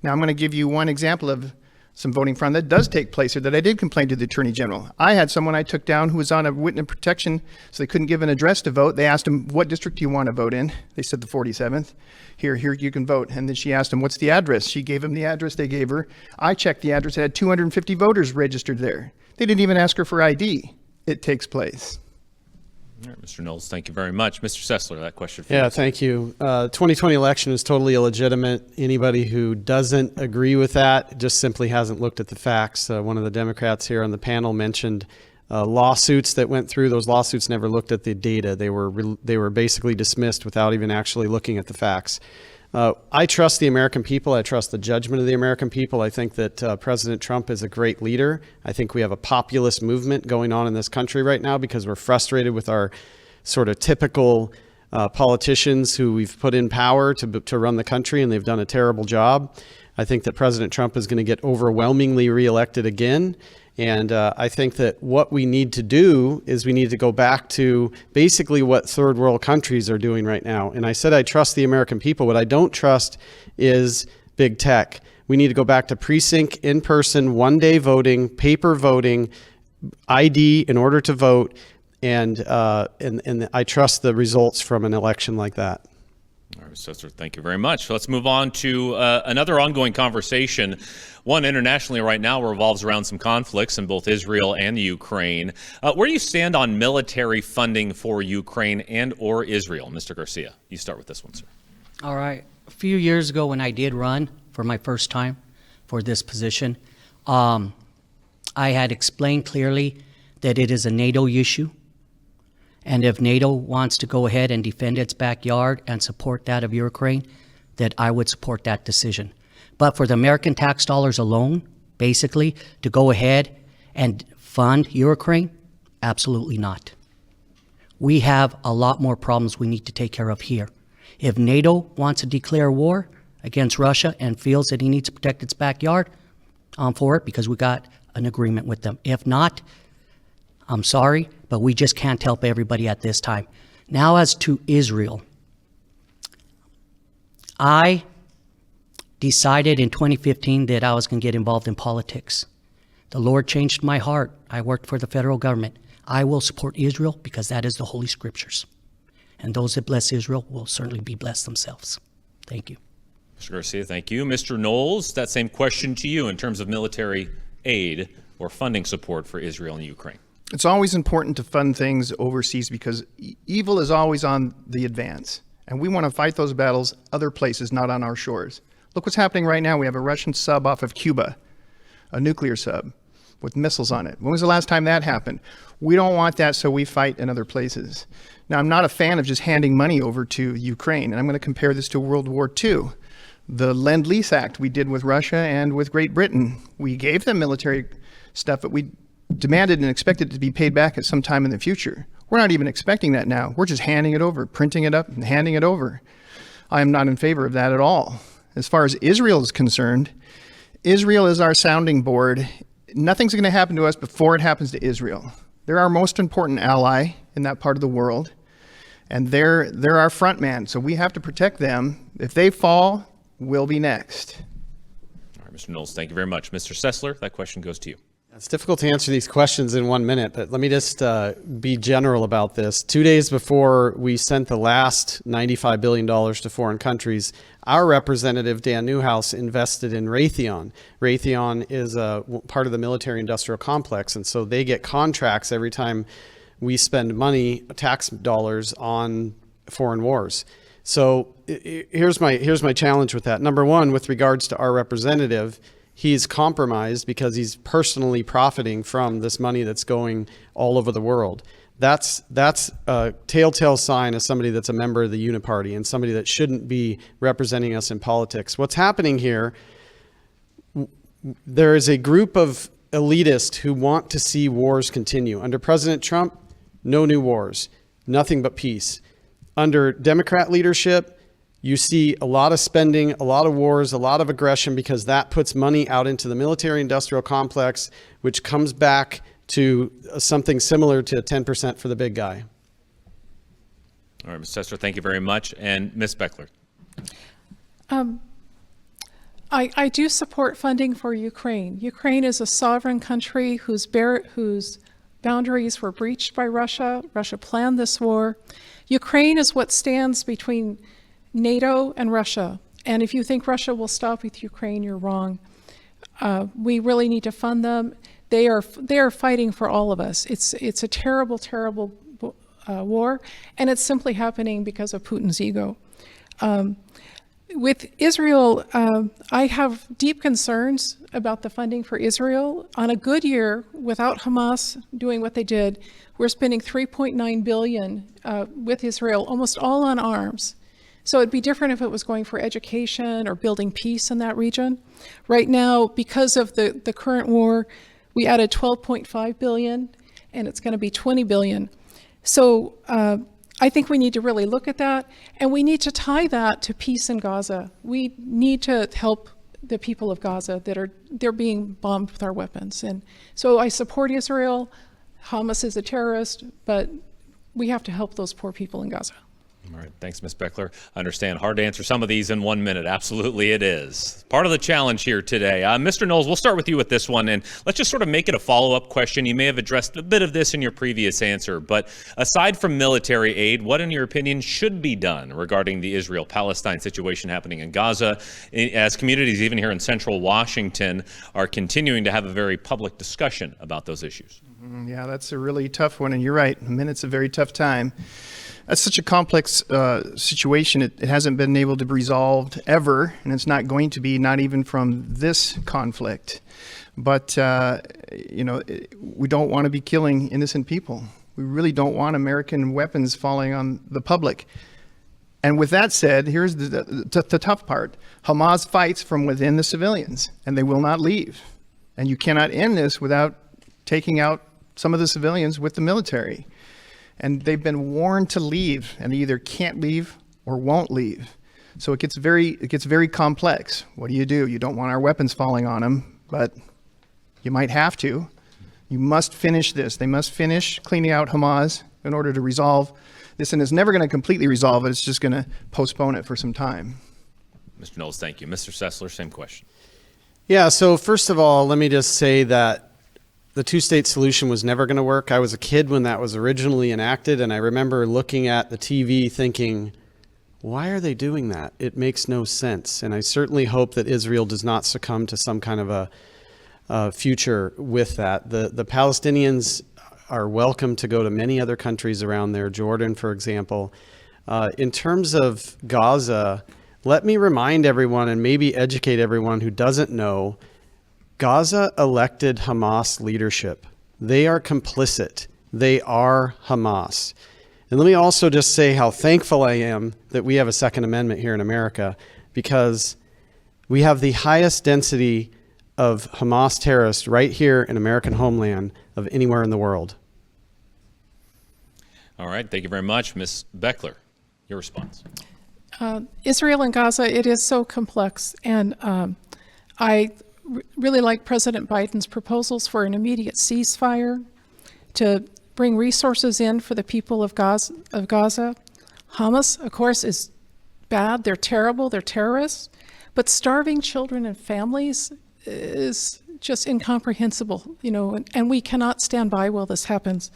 Now I'm going to give you one example of some voting fraud that does take place or that I did complain to the Attorney General. I had someone I took down who was on a witness protection, so they couldn't give an address to vote. They asked him, what district do you want to vote in? They said the 47th. Here, you can vote. And then she asked him, what's the address? She gave him the address they gave her. I checked the address. It had 250 voters registered there. They didn't even ask her for ID. It takes place. All right, Mr. Knowles, thank you very much. Mr. Sessler, that question for you. Yeah, thank you. 2020 election is totally illegitimate. Anybody who doesn't agree with that just simply hasn't looked at the facts. One of the Democrats here on the panel mentioned lawsuits that went through. Those lawsuits never looked at the data. They were basically dismissed without even actually looking at the facts. I trust the American people. I trust the judgment of the American people. I think that President Trump is a great leader. I think we have a populist movement going on in this country right now because we're frustrated with our sort of typical politicians who we've put in power to run the country, and they've done a terrible job. I think that President Trump is going to get overwhelmingly reelected again. And I think that what we need to do is we need to go back to basically what third world countries are doing right now. And I said I trust the American people. What I don't trust is big tech. We need to go back to precinct, in-person, one-day voting, paper voting, ID in order to vote. And I trust the results from an election like that. All right, Sessler, thank you very much. So let's move on to another ongoing conversation. One internationally right now revolves around some conflicts in both Israel and the Ukraine. Where do you stand on military funding for Ukraine and or Israel? Mr. Garcia, you start with this one, sir. All right. A few years ago when I did run for my first time for this position, I had explained clearly that it is a NATO issue. And if NATO wants to go ahead and defend its backyard and support that of Ukraine, that I would support that decision. But for the American tax dollars alone, basically, to go ahead and fund Ukraine, absolutely not. We have a lot more problems we need to take care of here. If NATO wants to declare war against Russia and feels that he needs to protect its backyard, I'm for it because we got an agreement with them. If not, I'm sorry, but we just can't help everybody at this time. Now as to Israel, I decided in 2015 that I was going to get involved in politics. The Lord changed my heart. I worked for the federal government. I will support Israel because that is the Holy Scriptures. And those that bless Israel will certainly be blessed themselves. Thank you. Mr. Garcia, thank you. Mr. Knowles, that same question to you in terms of military aid or funding support for Israel and Ukraine. It's always important to fund things overseas because evil is always on the advance. And we want to fight those battles other places, not on our shores. Look what's happening right now. We have a Russian sub off of Cuba, a nuclear sub with missiles on it. When was the last time that happened? We don't want that, so we fight in other places. Now, I'm not a fan of just handing money over to Ukraine, and I'm going to compare this to World War II. The Lend-Lease Act we did with Russia and with Great Britain. We gave them military stuff, but we demanded and expected it to be paid back at some time in the future. We're not even expecting that now. We're just handing it over, printing it up, and handing it over. I am not in favor of that at all. As far as Israel is concerned, Israel is our sounding board. Nothing's going to happen to us before it happens to Israel. They're our most important ally in that part of the world, and they're our front man, so we have to protect them. If they fall, we'll be next. All right, Mr. Knowles, thank you very much. Mr. Sessler, that question goes to you. It's difficult to answer these questions in 1 minute, but let me just be general about this. 2 days before we sent the last $95 billion to foreign countries, our representative, Dan Newhouse, invested in Raytheon. Raytheon is a part of the military-industrial complex, and so they get contracts every time we spend money, tax dollars, on foreign wars. So here's my challenge with that. Number one, with regards to our representative, he's compromised because he's personally profiting from this money that's going all over the world. That's a telltale sign of somebody that's a member of the Uniparty and somebody that shouldn't be representing us in politics. What's happening here, there is a group of elitists who want to see wars continue. Under President Trump, no new wars, nothing but peace. Under Democrat leadership, you see a lot of spending, a lot of wars, a lot of aggression, because that puts money out into the military-industrial complex, which comes back to something similar to 10% for the big guy. All right, Ms. Sessler, thank you very much. And Ms. Beckler. I do support funding for Ukraine. Ukraine is a sovereign country whose boundaries were breached by Russia. Russia planned this war. Ukraine is what stands between NATO and Russia. And if you think Russia will stop with Ukraine, you're wrong. We really need to fund them. They are fighting for all of us. It's a terrible, terrible war, and it's simply happening because of Putin's ego. With Israel, I have deep concerns about the funding for Israel. On a good year, without Hamas doing what they did, we're spending $3.9 billion with Israel, almost all on arms. So it'd be different if it was going for education or building peace in that region. Right now, because of the current war, we added $12.5 billion, and it's going to be $20 billion. So I think we need to really look at that, and we need to tie that to peace in Gaza. We need to help the people of Gaza they're being bombed with our weapons. And so I support Israel. Hamas is a terrorist, but we have to help those poor people in Gaza. All right, thanks, Ms. Beckler. I understand, hard to answer some of these in 1 minute. Absolutely it is. Part of the challenge here today. Mr. Knowles, we'll start with you with this one, and let's just sort of make it a follow-up question. You may have addressed a bit of this in your previous answer, but aside from military aid, what, in your opinion, should be done regarding the Israel-Palestine situation happening in Gaza, as communities even here in central Washington are continuing to have a very public discussion about those issues? Yeah, that's a really tough one, and you're right. A minute's a very tough time. That's such a complex situation. It hasn't been able to be resolved ever, and it's not going to be, not even from this conflict. But, we don't want to be killing innocent people. We really don't want American weapons falling on the public. And with that said, here's the tough part. Hamas fights from within the civilians, and they will not leave. And you cannot end this without taking out some of the civilians with the military. And they've been warned to leave, and they either can't leave or won't leave. So it gets very complex. What do? You don't want our weapons falling on them, but you might have to. You must finish this. They must finish cleaning out Hamas in order to resolve this, and it's never going to completely resolve it. It's just going to postpone it for some time. Mr. Knowles, thank you. Mr. Sessler, same question. Yeah, so first of all, let me just say that the two-state solution was never going to work. I was a kid when that was originally enacted, and I remember looking at the TV thinking, why are they doing that? It makes no sense. And I certainly hope that Israel does not succumb to some kind of a future with that. The Palestinians are welcome to go to many other countries around there, Jordan, for example. In terms of Gaza, let me remind everyone and maybe educate everyone who doesn't know, Gaza elected Hamas leadership. They are complicit. They are Hamas. And let me also just say how thankful I am that we have a Second Amendment here in America, because we have the highest density of Hamas terrorists right here in American homeland of anywhere in the world. All right, thank you very much. Ms. Beckler, your response. Israel and Gaza, it is so complex, and I really like President Biden's proposals for an immediate ceasefire to bring resources in for the people of Gaza. Hamas, of course, is bad. They're terrible. They're terrorists. But starving children and families is just incomprehensible, and we cannot stand by while this happens.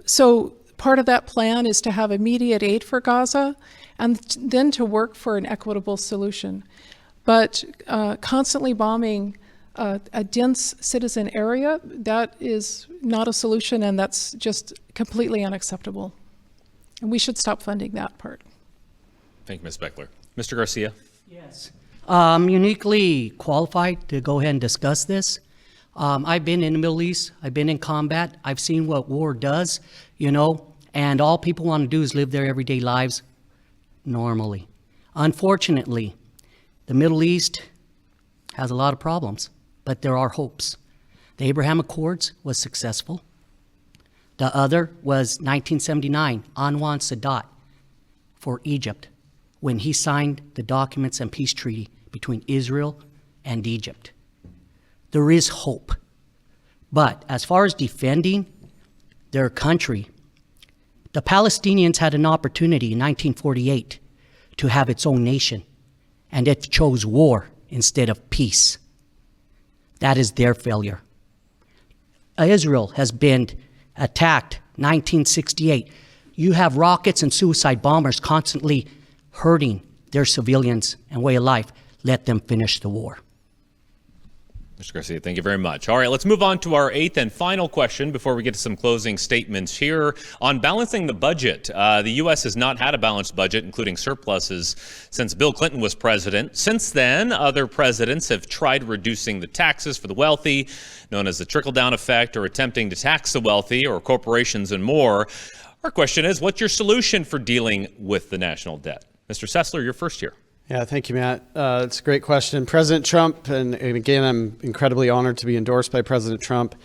So part of that plan is to have immediate aid for Gaza and then to work for an equitable solution. But constantly bombing a dense citizen area, that is not a solution, and that's just completely unacceptable. And we should stop funding that part. Thank you, Ms. Beckler. Mr. Garcia. Yes. I'm uniquely qualified to go ahead and discuss this. I've been in the Middle East. I've been in combat. I've seen what war does, and all people want to do is live their everyday lives normally. Unfortunately, the Middle East has a lot of problems, but there are hopes. The Abraham Accords was successful. The other was 1979, Anwar Sadat for Egypt, when he signed the documents and peace treaty between Israel and Egypt. There is hope. But as far as defending their country, the Palestinians had an opportunity in 1948 to have its own nation, and it chose war instead of peace. That is their failure. Israel has been attacked 1968. You have rockets and suicide bombers constantly hurting their civilians and way of life. Let them finish the war. Mr. Garcia, thank you very much. All right, let's move on to our eighth and final question before we get to some closing statements here. On balancing the budget, the U.S. has not had a balanced budget, including surpluses, since Bill Clinton was president. Since then, other presidents have tried reducing the taxes for the wealthy, known as the trickle-down effect, or attempting to tax the wealthy or corporations and more. Our question is, what's your solution for dealing with the national debt? Mr. Sessler, you're first here. Yeah, thank you, Matt. It's a great question. President Trump, and again, I'm incredibly honored to be endorsed by President Trump.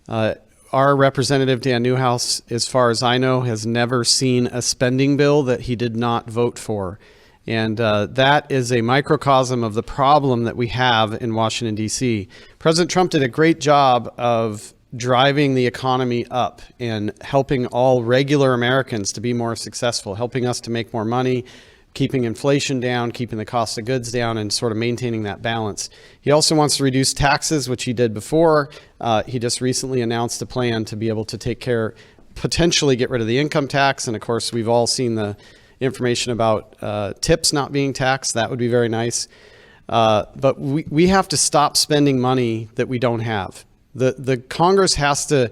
Our representative, Dan Newhouse, as far as I know, has never seen a spending bill that he did not vote for. And that is a microcosm of the problem that we have in Washington, D.C. President Trump did a great job of driving the economy up and helping all regular Americans to be more successful, helping us to make more money, keeping inflation down, keeping the cost of goods down, and sort of maintaining that balance. He also wants to reduce taxes, which he did before. He just recently announced a plan to be able to take care, potentially get rid of the income tax. And of course, we've all seen the information about tips not being taxed. That would be very nice. But we have to stop spending money that we don't have. The Congress has to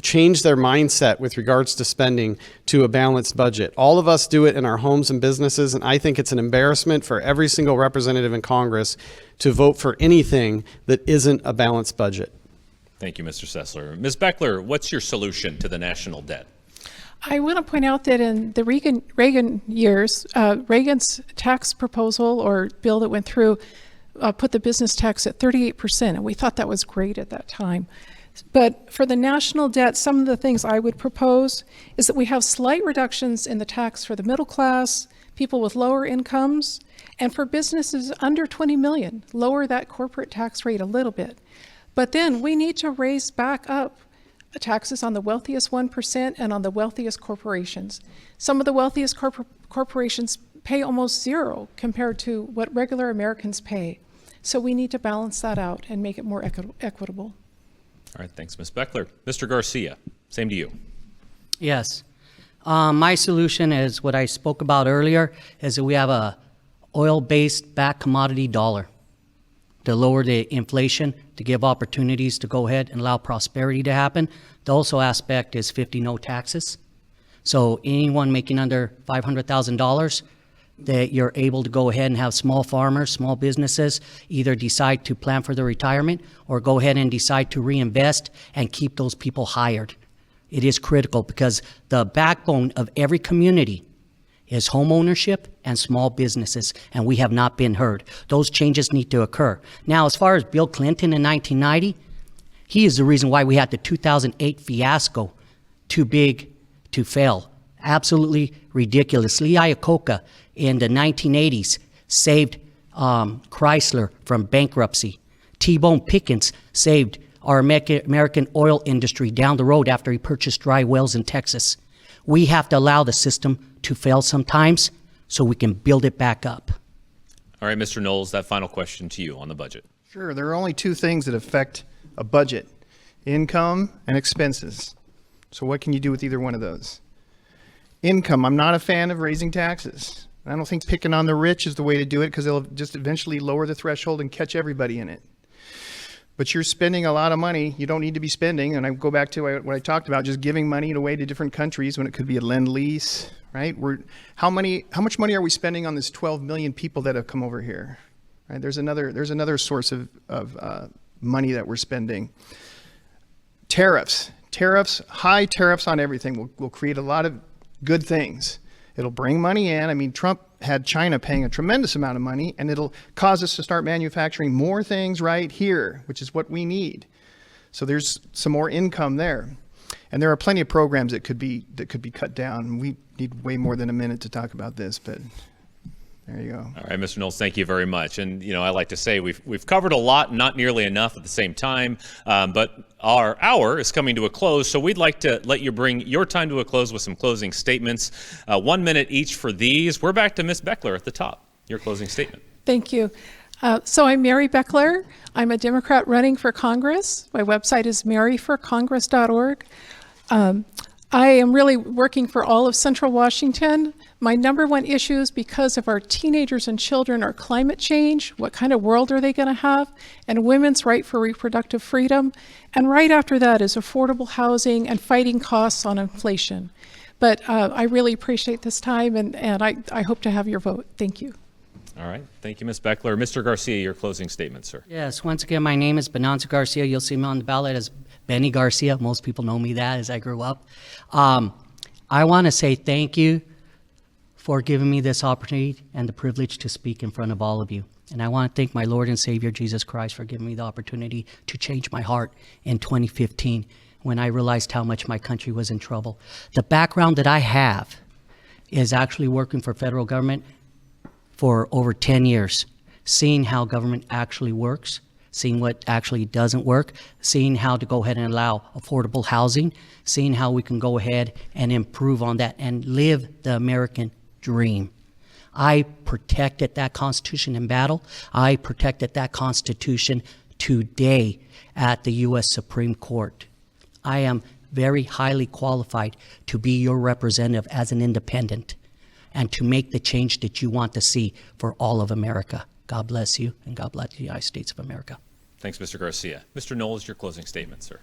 change their mindset with regards to spending to a balanced budget. All of us do it in our homes and businesses, and I think it's an embarrassment for every single representative in Congress to vote for anything that isn't a balanced budget. Thank you, Mr. Sessler. Ms. Beckler, what's your solution to the national debt? I want to point out that in the Reagan years, Reagan's tax proposal or bill that went through put the business tax at 38%, and we thought that was great at that time. But for the national debt, some of the things I would propose is that we have slight reductions in the tax for the middle class, people with lower incomes, and for businesses under 20 million, lower that corporate tax rate a little bit. But then we need to raise back up taxes on the wealthiest 1% and on the wealthiest corporations. Some of the wealthiest corporations pay almost zero compared to what regular Americans pay. So we need to balance that out and make it more equitable. All right, thanks, Ms. Beckler. Mr. Garcia, same to you. Yes. My solution is what I spoke about earlier, is that we have a oil-based back commodity dollar to lower the inflation, to give opportunities to go ahead and allow prosperity to happen. The also aspect is 50 no taxes. So anyone making under $500,000, that you're able to go ahead and have small farmers, small businesses, either decide to plan for their retirement or go ahead and decide to reinvest and keep those people hired. It is critical because the backbone of every community is home ownership and small businesses, and we have not been heard. Those changes need to occur. Now, as far as Bill Clinton in 1990, he is the reason why we had the 2008 fiasco, too big to fail. Absolutely ridiculous. Lee Iacocca in the 1980s saved Chrysler from bankruptcy. T-Bone Pickens saved our American oil industry down the road after he purchased dry wells in Texas. We have to allow the system to fail sometimes so we can build it back up. All right, Mr. Knowles, that final question to you on the budget. Sure, there are only two things that affect a budget: income and expenses. So what can you do with either one of those? Income, I'm not a fan of raising taxes. I don't think picking on the rich is the way to do it because they'll just eventually lower the threshold and catch everybody in it. But you're spending a lot of money you don't need to be spending, and I go back to what I talked about, just giving money away to different countries when it could be a lend-lease, right? How much money are we spending on this 12 million people that have come over here? Right? There's another source of money that we're spending. Tariffs, high tariffs on everything will create a lot of good things. It'll bring money in. I mean, Trump had China paying a tremendous amount of money, and it'll cause us to start manufacturing more things right here, which is what we need. So there's some more income there. And there are plenty of programs that could be cut down. We need way more than a minute to talk about this, but there you go. All right, Mr. Knowles, thank you very much. And, you know, I like to say we've covered a lot, not nearly enough at the same time, but our hour is coming to a close, so we'd like to let you bring your time to a close with some closing statements. 1 minute each for these. We're back to Ms. Beckler at the top. Your closing statement. Thank you. So I'm Mary Beckler. I'm a Democrat running for Congress. My website is maryforcongress.org. I am really working for all of Central Washington. My number one issues, because of our teenagers and children, are climate change. What kind of world are they going to have? And women's right for reproductive freedom. And right after that is affordable housing and fighting costs on inflation. But I really appreciate this time, and I hope to have your vote. Thank you. All right. Thank you, Ms. Beckler. Mr. Garcia, your closing statement, sir. Yes, once again, my name is Bonanza Garcia. You'll see me on the ballot as Benny Garcia. Most people know me that as I grew up. I want to say thank you for giving me this opportunity and the privilege to speak in front of all of you. And I want to thank my Lord and Savior, Jesus Christ, for giving me the opportunity to change my heart in 2015 when I realized how much my country was in trouble. The background that I have is actually working for federal government for over 10 years, seeing how government actually works, seeing what actually doesn't work, seeing how to go ahead and allow affordable housing, seeing how we can go ahead and improve on that and live the American dream. I protected that Constitution in battle. I protected that Constitution today at the U.S. Supreme Court. I am very highly qualified to be your representative as an independent and to make the change that you want to see for all of America. God bless you, and God bless the United States of America. Thanks, Mr. Garcia. Mr. Knowles, your closing statement, sir.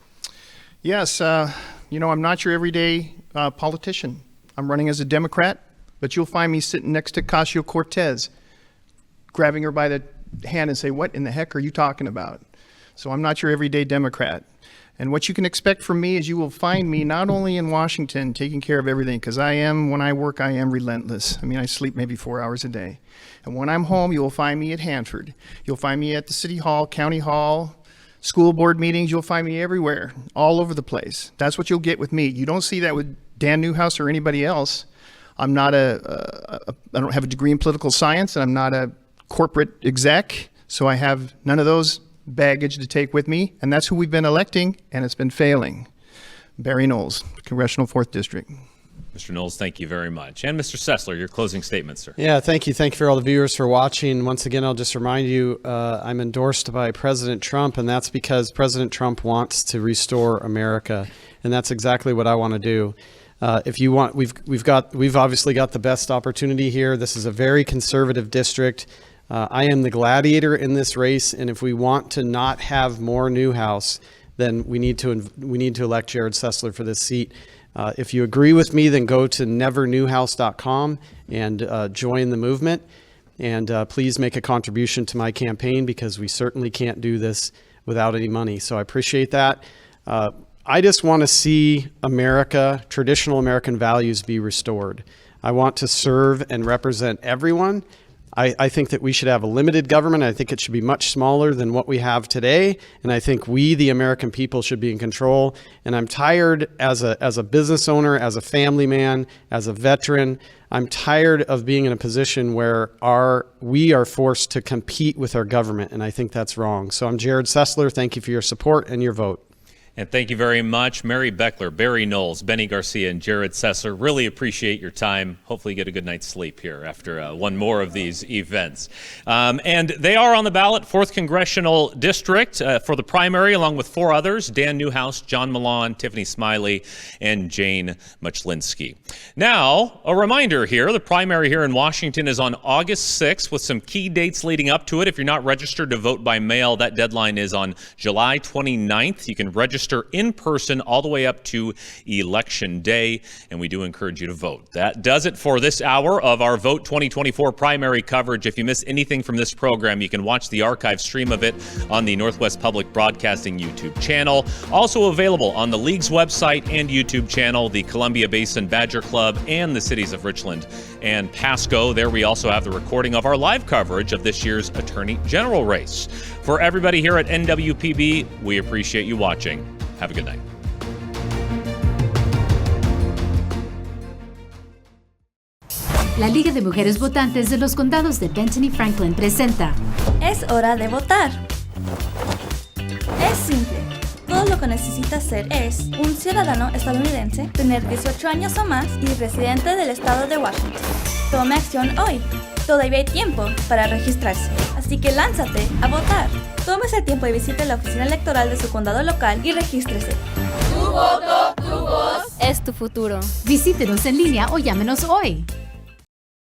Yes, I'm not your everyday politician. I'm running as a Democrat, but you'll find me sitting next to Ocasio-Cortez, grabbing her by the hand and say, what in the heck are you talking about? So I'm not your everyday Democrat. And what you can expect from me is you will find me not only in Washington taking care of everything, because when I work, I am relentless. I mean, I sleep maybe 4 hours a day. And when I'm home, you will find me at Hanford. You'll find me at the City Hall, County Hall, School board meetings, you'll find me everywhere, all over the place. That's what you'll get with me. You don't see that with Dan Newhouse or anybody else. I'm not I don't have a degree in political science, and I'm not a corporate exec, so I have none of those baggage to take with me, and that's who we've been electing, and it's been failing. Barry Knowles, Congressional 4th District. Mr. Knowles, thank you very much. And Mr. Sessler, your closing statement, sir. Yeah, thank you. Thank you for all the viewers for watching. Once again, I'll just remind you, I'm endorsed by President Trump, and that's because President Trump wants to restore America, and that's exactly what I want to do. If you want, we've obviously got the best opportunity here. This is a very conservative district. I am the gladiator in this race, and if we want to not have more Newhouse, then we need to elect Jared Sessler for this seat. If you agree with me, then go to nevernewhouse.com and join the movement. And please make a contribution to my campaign, because we certainly can't do this without any money. So I appreciate that. I just want to see America, traditional American values, be restored. I want to serve and represent everyone. I think that we should have a limited government. I think it should be much smaller than what we have today. And I think we, the American people, should be in control. And I'm tired as a business owner, as a family man, as a veteran, I'm tired of being in a position where we are forced to compete with our government. And I think that's wrong. So I'm Jared Sessler. Thank you for your support and your vote. And thank you very much, Mary Beckler, Barry Knowles, Benny Garcia, and Jared Sessler. Really appreciate your time. Hopefully you get a good night's sleep here after one more of these events. And they are on the ballot, 4th Congressional District for the primary, along with 4 others: Dan Newhouse, John Milan, Tiffany Smiley, and Jane Muchlinsky. Now, a reminder here, the primary here in Washington is on August 6th with some key dates leading up to it. If you're not registered to vote by mail, that deadline is on July 29th. You can register in person all the way up to Election Day, and we do encourage you to vote. That does it for this hour of our Vote 2024 primary coverage. If you miss anything from this program, you can watch the archive stream of it on the Northwest Public Broadcasting YouTube channel. Also available on the League's website and YouTube channel, the Columbia Basin Badger Club, and the cities of Richland and Pasco. There we also have the recording of our live coverage of this year's Attorney General race. For everybody here at NWPB, we appreciate you watching. Have a good night. La Liga de Mujeres Votantes de los Condados de Benton y Franklin presenta Es hora de votar. Es simple. Todo lo que necesita hacer es un ciudadano estadounidense, tener 18 años o más y residente del estado de Washington. Tome acción hoy. Todavía hay tiempo para registrarse, así que lánzate a votar. Tómese el tiempo y visite la oficina electoral de su condado local y regístrese. Tu voto, tu voz. Es tu futuro. Visítenos en línea o llámenos hoy.